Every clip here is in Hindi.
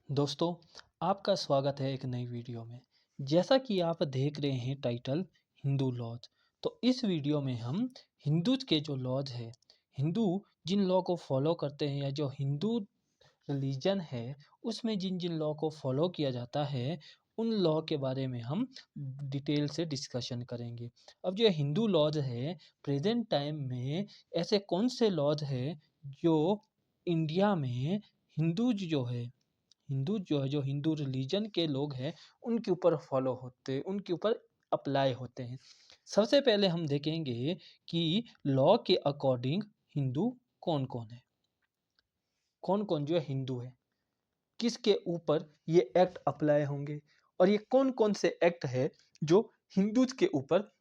दोस्तों, आपका स्वागत है एक नई वीडियो में। जैसा कि आप देख रहे हैं टाइटल हिंदू लॉज। तो इस वीडियो में हम हिंदूज के जो लॉज है, हिंदू जिन लॉ को फॉलो करते हैं या जो हिंदू रिलीजन है उसमें जिन जिन लॉ को फॉलो किया जाता है उन लॉ के बारे में हम डिटेल से डिस्कशन करेंगे। अब जो हिंदू लॉज है प्रेजेंट टाइम में ऐसे कौन से लॉज है जो इंडिया में हिंदूज जो है हिंदू जो है जो हिंदू रिलीजन के लोग हैं उनके ऊपर फॉलो होते उनके ऊपर अप्लाई होते हैं। सबसे पहले हम देखेंगे कि लॉ के अकॉर्डिंग हिंदू कौन कौन है, कौन कौन जो है हिंदू है, किसके ऊपर ये एक्ट अप्लाई होंगे और ये कौन कौन से एक्ट है जो हिंदूज के ऊपर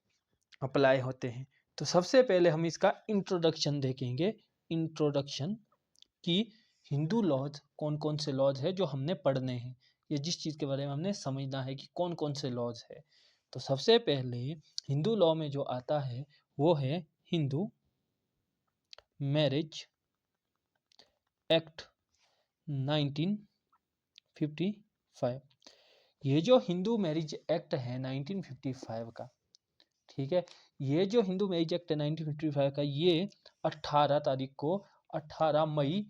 अप्लाई होते हैं। तो सबसे पहले हम इसका इंट्रोडक्शन देखेंगे। इंट्रोडक्शन कि हिंदू लॉज कौन कौन से लॉज है जो हमने पढ़ने हैं, ये जिस चीज़ के बारे में हमने समझना है कि कौन कौन से लॉज है। तो सबसे पहले हिंदू लॉ में जो आता है वो है हिंदू मैरिज एक्ट 1955। ये जो हिंदू मैरिज एक्ट है 1955 का, ठीक है, ये जो हिंदू मैरिज एक्ट है 1955 का, ये 18 तारीख को 18 मई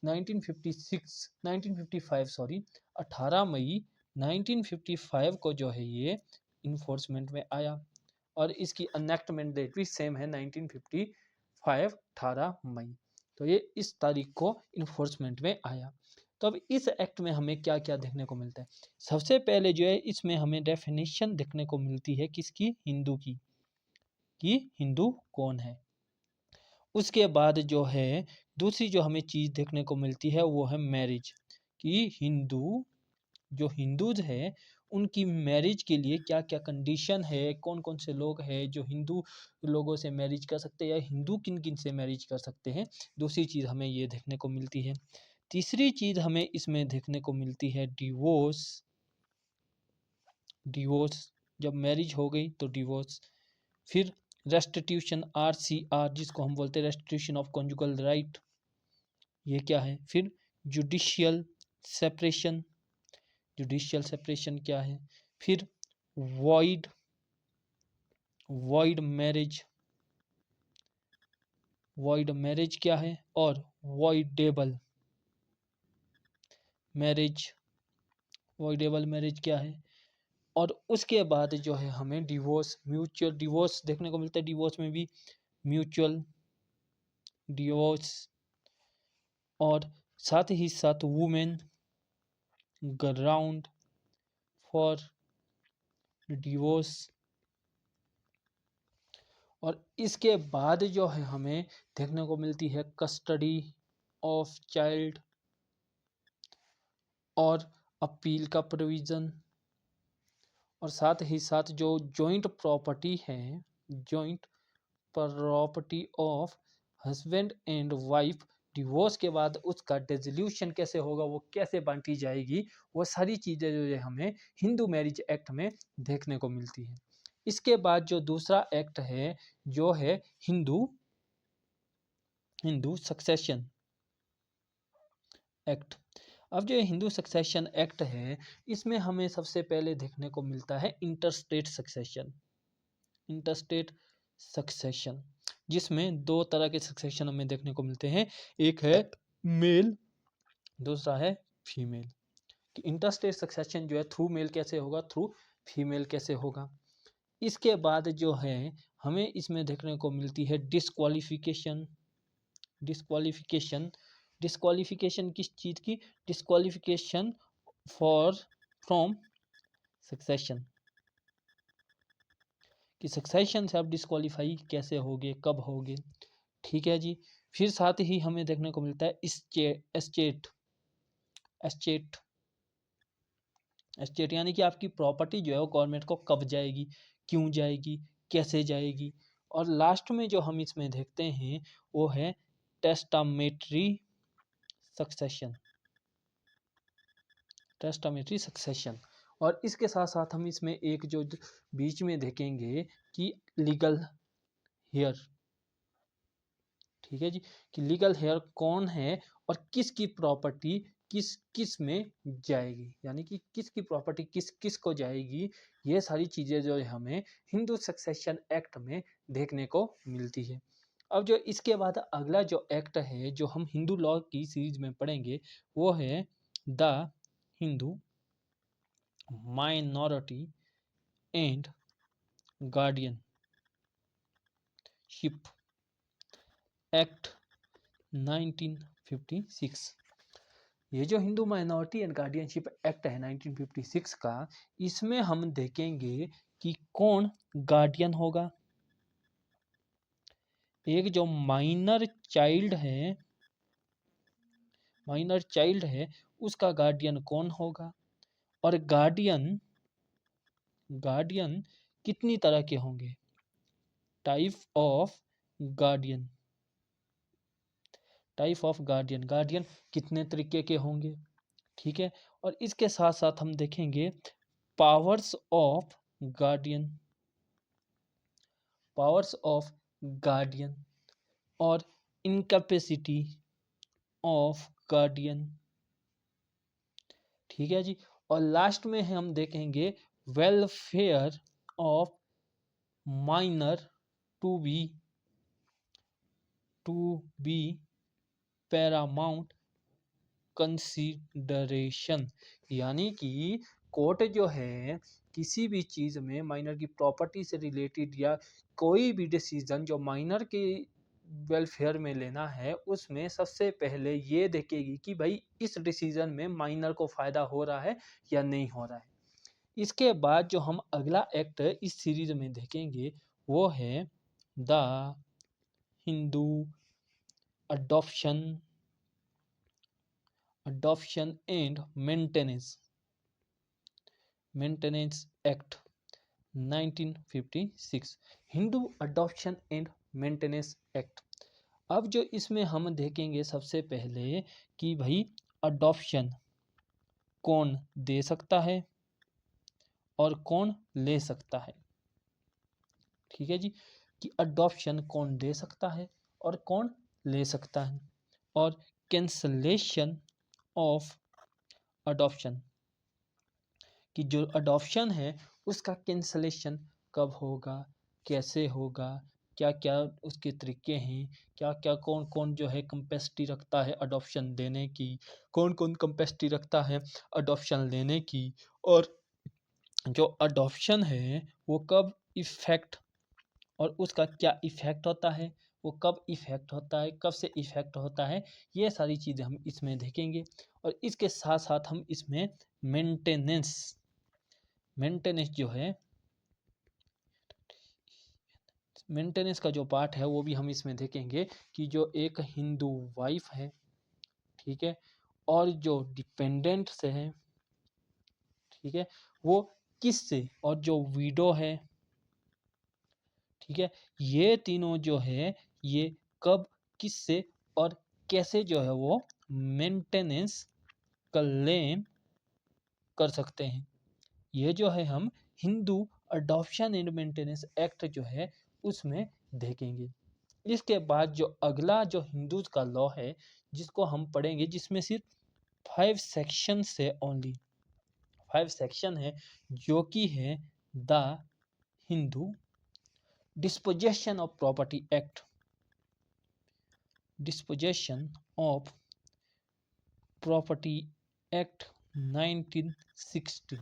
1955 सॉरी 18 मई 1955 को जो है ये इन्फोर्समेंट में आया और इसकी अनेक्टमेंट डेट भी सेम है 1955 18 मई। तो ये इस तारीख को इन्फोर्समेंट में आया। तो अब इस एक्ट में हमें क्या क्या देखने को मिलता है। सबसे पहले जो है इसमें हमें डेफिनेशन देखने को मिलती है किसकी, हिंदू की, कि हिंदू कौन है। उसके बाद जो है दूसरी जो हमें चीज़ देखने को मिलती है वो है मैरिज, कि हिंदू जो हिंदूज है उनकी मैरिज के लिए क्या क्या कंडीशन है, कौन कौन से लोग हैं जो हिंदू लोगों से मैरिज कर सकते हैं या हिंदू किन किन से मैरिज कर सकते हैं। दूसरी चीज़ हमें ये देखने को मिलती है। तीसरी चीज़ हमें इसमें देखने को मिलती है डिवोर्स। डिवोर्स जब मैरिज हो गई तो डिवोर्स। फिर रेस्टिट्यूशन RCR जिसको हम बोलते हैं रेस्टिट्यूशन ऑफ कॉन्जुगल राइट, ये क्या है। फिर जुडिशियल सेपरेशन, जुडिशियल सेपरेशन क्या है। फिर void, void marriage, void marriage क्या है। और वॉइडेबल मैरिज, वॉइडेबल मैरिज क्या है। और उसके बाद जो है हमें डिवोर्स, म्यूचुअल डिवोर्स देखने को मिलता है। डिवोर्स में भी म्यूचुअल डिवोर्स और साथ ही साथ वुमेन ग्राउंड फॉर डिवोर्स। और इसके बाद जो है हमें देखने को मिलती है कस्टडी ऑफ चाइल्ड और अपील का प्रोविज़न। और साथ ही साथ जो जॉइंट प्रॉपर्टी है, joint property of husband and wife, divorce के बाद उसका डिसोल्यूशन कैसे होगा, वो कैसे बांटी जाएगी, वो सारी चीज़ें जो है हमें हिंदू मैरिज एक्ट में देखने को मिलती है। इसके बाद जो दूसरा एक्ट है जो है हिंदू हिंदू सक्सेशन एक्ट। अब जो हिंदू सक्सेशन एक्ट है इसमें हमें सबसे पहले देखने को मिलता है इंटरस्टेट सक्सेशन। इंटरस्टेट सक्सेशन जिसमें दो तरह के सक्सेशन हमें देखने को मिलते हैं, एक है मेल, दूसरा है फीमेल। कि इंटरस्टेट सक्सेशन जो है थ्रू मेल कैसे होगा, थ्रू फीमेल कैसे होगा। इसके बाद जो है हमें इसमें देखने को मिलती है डिस्क्वालिफिकेशन। डिस्क्वालिफिकेशन, डिस्क्वालिफिकेशन किस चीज़ की, डिस्क्वालिफिकेशन फॉर फ्रॉम सक्सेशन, कि सक्सेशन से आप डिस्क्वालीफाई कैसे होगे, कब होगे, ठीक है जी। फिर साथ ही हमें देखने को मिलता है एस्टेट, एस्टेट, एस्टेट यानी कि आपकी प्रॉपर्टी जो है वो गवर्नमेंट को कब जाएगी, क्यों जाएगी, कैसे जाएगी। और लास्ट में जो हम इसमें देखते हैं वो है टेस्टामेटरी सक्सेशन, टेस्टामेटरी सक्सेशन। और इसके साथ साथ हम इसमें एक जो बीच में देखेंगे कि लीगल हेयर, ठीक है जी, कि लीगल हेयर कौन है और किसकी प्रॉपर्टी किस किस में जाएगी, यानी कि किसकी प्रॉपर्टी किस किस को जाएगी, ये सारी चीज़ें जो है हमें हिंदू सक्सेशन एक्ट में देखने को मिलती है। अब जो इसके बाद अगला जो एक्ट है जो हम हिंदू लॉ की सीरीज में पढ़ेंगे वो है the Hindu minority and guardianship act 1956। ये जो Hindu minority and guardianship act है 1956 का, इसमें हम देखेंगे कि कौन गार्डियन होगा। एक जो माइनर चाइल्ड है उसका गार्डियन कौन होगा, और गार्डियन कितनी तरह के होंगे, टाइप ऑफ गार्डियन गार्डियन कितने तरीके के होंगे, ठीक है। और इसके साथ साथ हम देखेंगे पावर्स ऑफ गार्डियन और इनकैपेसिटी ऑफ गार्डियन, ठीक है जी। और लास्ट में हम देखेंगे welfare of minor to be paramount consideration, यानी कि कोर्ट जो है किसी भी चीज़ में माइनर की प्रॉपर्टी से रिलेटेड या कोई भी डिसीजन जो माइनर के वेलफेयर में लेना है उसमें सबसे पहले ये देखेगी कि भाई इस डिसीजन में माइनर को फ़ायदा हो रहा है या नहीं हो रहा है। इसके बाद जो हम अगला एक्ट इस सीरीज में देखेंगे वो है the Hindu adoption and maintenance act 1956। Hindu adoption and maintenance act. अब जो इसमें हम देखेंगे सबसे पहले कि भाई अडॉप्शन कौन दे सकता है और कौन ले सकता है, ठीक है जी, कि अडॉप्शन कौन दे सकता है और कौन ले सकता है, और कैंसलेशन ऑफ अडॉप्शन, कि जो अडॉप्शन है उसका कैंसलेशन कब होगा, कैसे होगा, क्या क्या उसके तरीके हैं, क्या क्या कौन कौन जो है कंपेसिटी रखता है अडॉप्शन देने की, कौन कौन कंपेसिटी रखता है अडॉप्शन लेने की, और जो अडॉप्शन है वो कब इफेक्ट और उसका क्या इफेक्ट होता है, वो कब इफेक्ट होता है, कब से इफेक्ट होता है, ये सारी चीज़ें हम इसमें देखेंगे। और इसके साथ साथ हम इसमें मेंटेनेंस जो है मेंटेनेंस का जो पार्ट है वो भी हम इसमें देखेंगे कि जो एक हिंदू वाइफ है, ठीक है, और जो डिपेंडेंट्स है, ठीक है, वो किससे, और जो विडो है, ठीक है, ये तीनों जो है ये कब किससे और कैसे जो है वो मेंटेनेंस क्लेम कर सकते हैं, ये जो है हम Hindu adoption and maintenance act जो है उसमें देखेंगे। इसके बाद जो अगला जो हिंदूज का लॉ है जिसको हम पढ़ेंगे, जिसमें सिर्फ 5 सेक्शन से ओनली 5 सेक्शन है, जो कि है the Hindu disposition of property act act 1960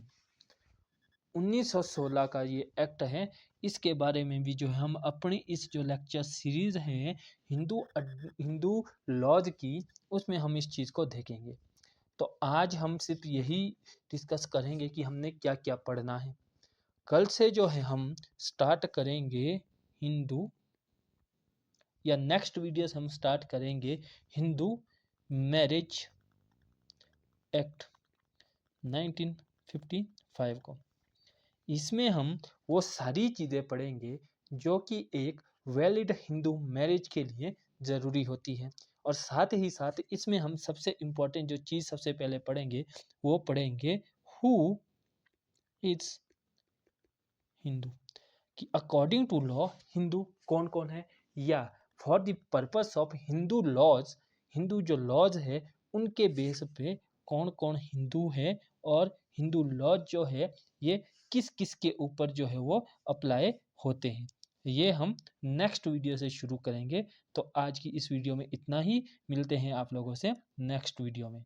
1916 का ये एक्ट है। इसके बारे में भी जो है हम अपनी इस जो लेक्चर सीरीज है हिंदू लॉज की, उसमें हम इस चीज़ को देखेंगे। तो आज हम सिर्फ यही डिस्कस करेंगे कि हमने क्या क्या पढ़ना है। कल से जो है हम स्टार्ट करेंगे हिंदू, या नेक्स्ट वीडियोस हम स्टार्ट करेंगे हिंदू मैरिज एक्ट 1955 को। इसमें हम वो सारी चीज़ें पढ़ेंगे जो कि एक वैलिड हिंदू मैरिज के लिए ज़रूरी होती है, और साथ ही साथ इसमें हम सबसे इम्पोर्टेंट जो चीज़ सबसे पहले पढ़ेंगे वो पढ़ेंगे हु इज हिंदू, कि अकॉर्डिंग टू लॉ हिंदू कौन कौन है, या for the purpose of Hindu laws, Hindu जो लॉज है उनके बेस पे कौन-कौन हिंदू है और हिंदू लॉज जो है ये किस-किस के ऊपर जो है वो अप्लाई होते हैं। ये हम नेक्स्ट वीडियो से शुरू करेंगे। तो आज की इस वीडियो में इतना ही, मिलते हैं आप लोगों से नेक्स्ट वीडियो में।